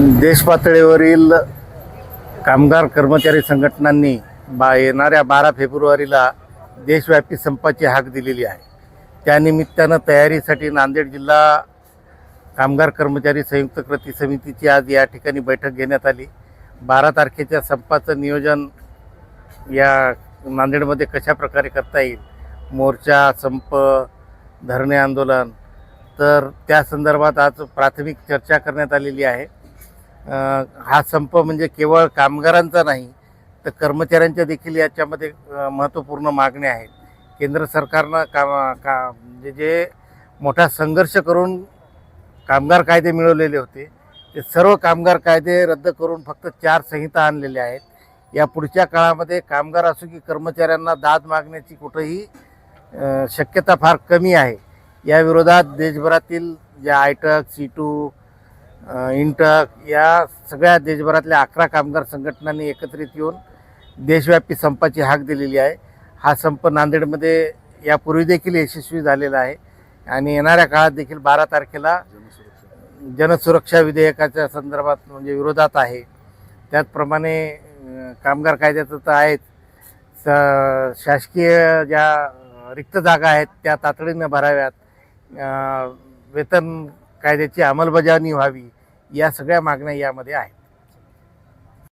देश पातळीवरील कामगार कर्मचारी संघटनांनी येणाऱ्या 12 फेब्रुवारीला देशव्यापी संपाची हाक दिलेली आहे. त्यानिमित्तानं तयारीसाठी नांदेड जिल्हा कामगार कर्मचारी संयुक्त कृती समितीची आज या ठिकाणी बैठक घेण्यात आली. 12 तारखेच्या संपाचं नियोजन या नांदेडमध्ये कशा प्रकारे करता येईल, मोर्चा, संप, धरणे आंदोलन, तर त्या संदर्भात आज प्राथमिक चर्चा करण्यात आलेली आहे. हा संप म्हणजे केवळ कामगारांचा नाही तर कर्मचाऱ्यांच्या देखील याच्यामध्ये महत्त्वपूर्ण मागण्या आहेत. केंद्र सरकारनं म्हणजे जे मोठा संघर्ष करून कामगार कायदे मिळवलेले होते ते सर्व कामगार कायदे रद्द करून फक्त 4 संहिता आणलेल्या आहेत. या पुढच्या काळामध्ये कामगार असो की कर्मचाऱ्यांना दाद मागण्याची कुठंही शक्यता फार कमी आहे. या विरोधात देशभरातील ज्या आयटक, सीटू, इंटक या सगळ्या देशभरातल्या 11 कामगार संघटनांनी एकत्रित येऊन देशव्यापी संपाची हाक दिलेली आहे. हा संप नांदेडमध्ये यापूर्वी देखील यशस्वी झालेला आहे आणि येणाऱ्या काळात देखील 12 तारखेला जनसुरक्षा विधेयकाच्या संदर्भात म्हणजे विरोधात आहे. त्याचप्रमाणे कामगार कायद्याचं तर आहेच, शासकीय ज्या रिक्त जागा आहेत त्या तातडीनं भराव्यात, वेतन कायद्याची अंमलबजावणी व्हावी, या सगळ्या मागण्या यामध्ये आहेत.